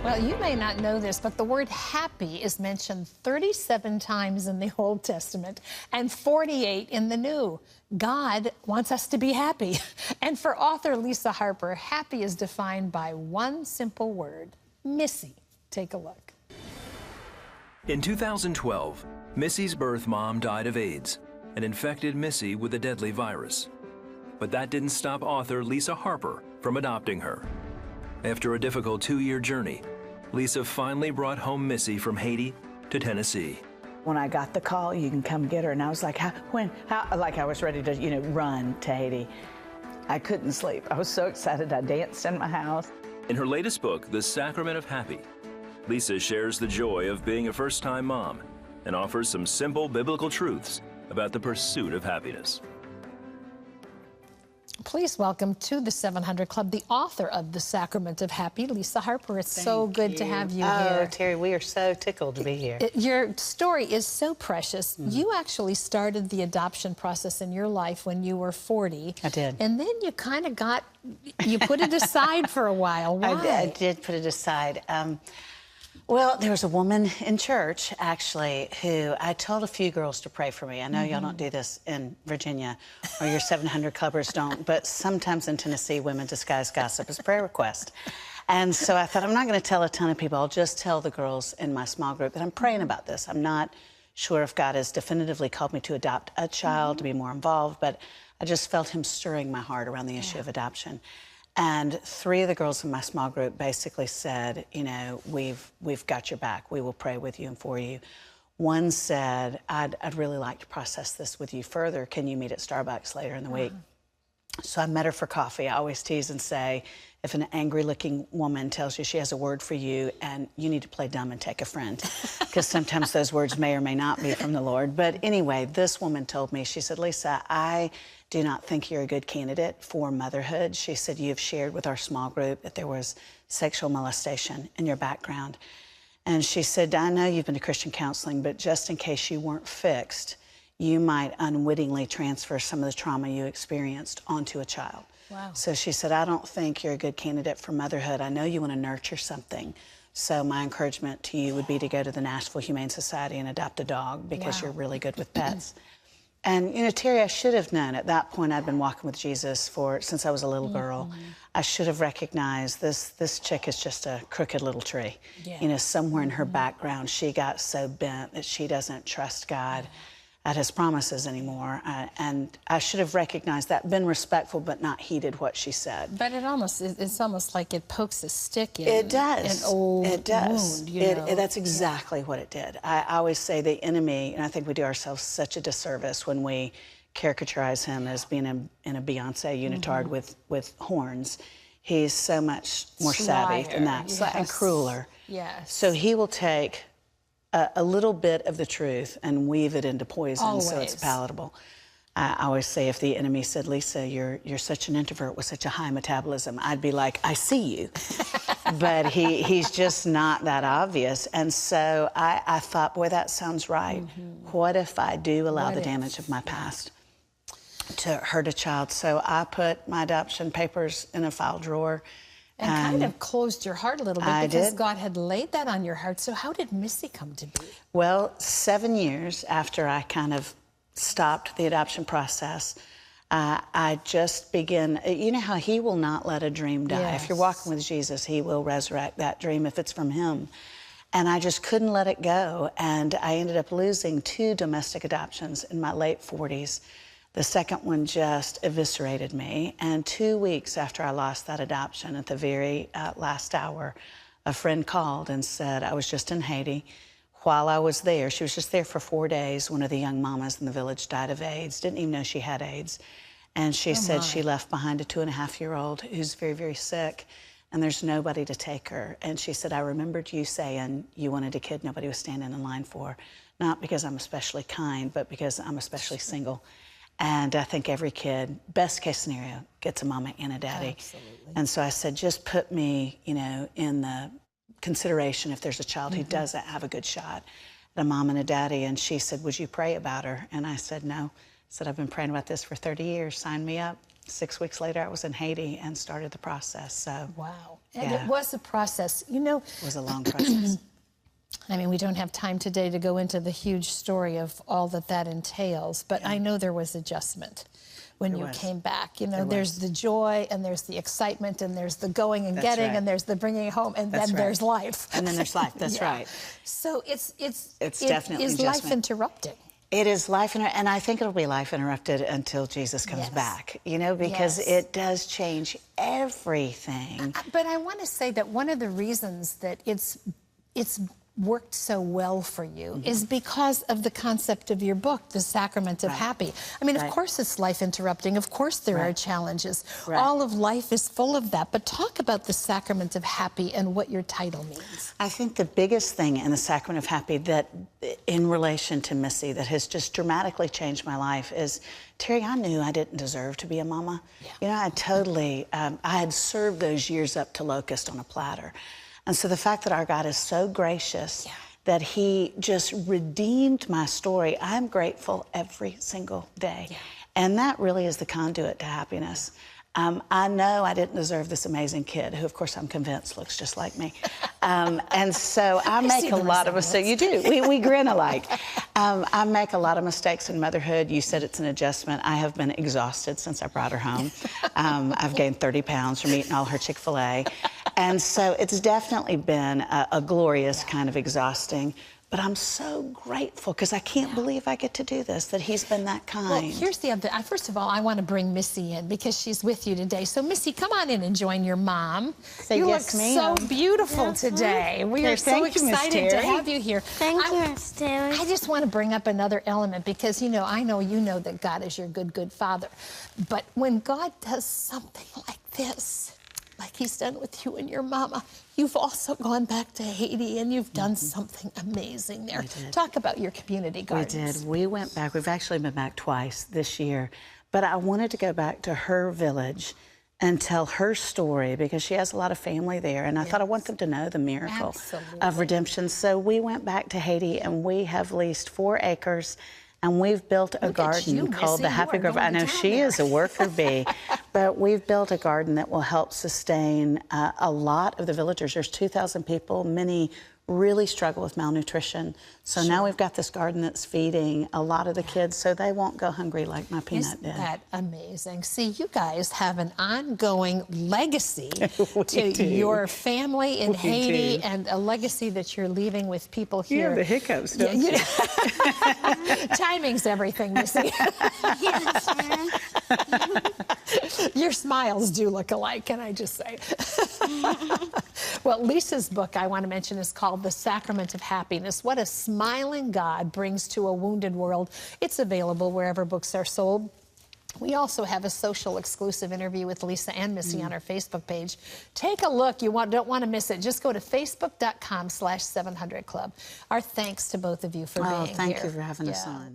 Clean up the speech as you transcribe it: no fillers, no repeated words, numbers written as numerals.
Well, you may not know this, but the word happy is mentioned 37 times in the Old Testament and 48 in the New. God wants us to be happy. And for author Lisa Harper, happy is defined by one simple word, Missy. Take a look. In 2012, Missy's birth mom died of AIDS and infected Missy with a deadly virus. But that didn't stop author Lisa Harper from adopting her. After a difficult 2-year journey, Lisa finally brought home Missy from Haiti to Tennessee. When I got the call, you can come get her, and I was like, how, like I was ready to, run to Haiti. I couldn't sleep. I was so excited. I danced in my house. In her latest book, The Sacrament of Happy, Lisa shares the joy of being a first-time mom and offers some simple biblical truths about the pursuit of happiness. Please welcome to the 700 Club the author of The Sacrament of Happy, Lisa Harper. It's so good to have you here. Oh, Terry, we are so tickled to be here. Your story is so precious. You actually started the adoption process in your life when you were 40. I did. And then you kind of you put it aside for a while. Why? I did put it aside. Well, there was a woman in church, actually, who I told a few girls to pray for me. I know y'all don't do this in Virginia, or your 700 Clubbers don't, but sometimes in Tennessee, women disguise gossip as a prayer request. And so I thought, I'm not going to tell a ton of people. I'll just tell the girls in my small group that I'm praying about this. I'm not sure if God has definitively called me to adopt a child, to be more involved, but I just felt him stirring my heart around the issue of adoption. And 3 of the girls in my small group basically said, we've got your back. We will pray with you and for you. One said, I'd really like to process this with you further. Can you meet at Starbucks later in the week? So I met her for coffee. I always tease and say, if an angry-looking woman tells you she has a word for you, and you need to play dumb and take a friend, because sometimes those words may or may not be from the Lord. But anyway, this woman told me, she said, Lisa, I do not think you're a good candidate for motherhood. She said, you have shared with our small group that there was sexual molestation in your background. And she said, I know you've been to Christian counseling, but just in case you weren't fixed, you might unwittingly transfer some of the trauma you experienced onto a child. Wow. So she said, I don't think you're a good candidate for motherhood. I know you want to nurture something. So my encouragement to you would be to go to the Nashville Humane Society and adopt a dog, because you're really good with pets. And, Terry, I should have known at that point. I'd been walking with Jesus since I was a little girl. I should have recognized this chick is just a crooked little tree. Somewhere in her background, she got so bent that she doesn't trust God at his promises anymore. And I should have recognized that, been respectful, but not heeded what she said. But it's almost like it pokes a stick in it does. An old it does. wound. That's exactly what it did. I always say the enemy, and I think we do ourselves such a disservice when we caricaturize him as being in a Beyonce unitard with horns. He's so much more savvy than that, and crueler. Yes. So he will take a little bit of the truth and weave it into poison so it's palatable. I always say, if the enemy said, Lisa, you're such an introvert with such a high metabolism, I'd be like, I see you. But he's just not that obvious. And so I thought, boy, that sounds right. What if I do allow the damage of my past to hurt a child? So I put my adoption papers in a file drawer. And kind of closed your heart a little bit, because did. God had laid that on your heart. So how did Missy come to be? Well, 7 years after I kind of stopped the adoption process, I just began, you know how he will not let a dream die. Yes. If you're walking with Jesus, he will resurrect that dream if it's from him. And I just couldn't let it go. And I ended up losing 2 domestic adoptions in my late 40s. The second one just eviscerated me. And 2 weeks after I lost that adoption, at the very last hour, a friend called and said, I was just in Haiti. While I was there, she was just there for 4 days, one of the young mamas in the village died of AIDS, didn't even know she had AIDS. And she said she left behind a 2.5-year-old who's very, very sick, and there's nobody to take her. And she said, I remembered you saying you wanted a kid nobody was standing in line for, not because I'm especially kind, but because I'm especially single. And I think every kid, best case scenario, gets a mama and a daddy. Absolutely. And so I said, just put me, in the consideration if there's a child who doesn't have a good shot at a mom and a daddy. And she said, would you pray about her? And I said, no. I said, I've been praying about this for 30 years. Sign me up. 6 weeks later, I was in Haiti and started the process. So Wow. And yeah. it was a process. You know, It was a long process. I mean, we don't have time today to go into the huge story of all that entails, but I know there was adjustment when you came back. You know, there's the joy, and there's the excitement, and there's the going and getting, and there's the bringing it home, and then there's life. And then there's life. That's right. So it's definitely is adjustment. life interrupting. It is life, and I think it'll be life interrupted until Jesus comes back, you know, because it does change everything. But I want to say that one of the reasons that it's worked so well for you is because of the concept of your book, The Sacrament of Happy. I mean, of course it's life interrupting. Of course there are challenges. All of life is full of that. But talk about The Sacrament of Happy and what your title means. I think the biggest thing in The Sacrament of Happy that, in relation to Missy, that has just dramatically changed my life is, Terry, I knew I didn't deserve to be a mama. You know, I totally, I had served those years up to Locust on a platter. And so the fact that our God is so gracious that he just redeemed my story, I'm grateful every single day. And that really is the conduit to happiness. I know I didn't deserve this amazing kid, who, of course, I'm convinced looks just like me. And so I make a lot of mistakes. You do. We grin alike. I make a lot of mistakes in motherhood. You said it's an adjustment. I have been exhausted since I brought her home. I've gained 30 pounds from eating all her Chick-fil-A. And so it's definitely been a glorious kind of exhausting. But I'm so grateful because I can't believe I get to do this, that he's been that kind. Well, here's the other, first of all, I want to bring Missy in because she's with you today. So, Missy, come on in and join your mom. You look so beautiful today. We are so excited to have you here. Thank you, Miss Terry. I just want to bring up another element because, you know, I know you know that God is your good Father. But when God does something like this, like he's done with you and your mama, you've also gone back to Haiti and you've done something amazing there. Talk about your community gardens. We did. We went back. We've actually been back twice this year. But I wanted to go back to her village and tell her story because she has a lot of family there. And I thought I want them to know the miracle of redemption. So we went back to Haiti and we have leased 4 acres. And we've built a garden called the Happy Grove. I know she is a worker bee, but we've built a garden that will help sustain a lot of the villagers. There's 2,000 people, many really struggle with malnutrition. So now we've got this garden that's feeding a lot of the kids so they won't go hungry like my peanut did. Isn't that amazing? See, you guys have an ongoing legacy to your family in Haiti and a legacy that you're leaving with people here. Yeah, the hiccups, don't you? Timing's everything, Missy. Your smiles do look alike, can I just say? Well, Lisa's book, I want to mention, is called The Sacrament of Happiness. What a smiling God brings to a wounded world. It's available wherever books are sold. We also have a social exclusive interview with Lisa and Missy on our Facebook page. Take a look. You don't want to miss it. Just go to facebook.com/700club. Our thanks to both of you for being here. Thank you for having us on.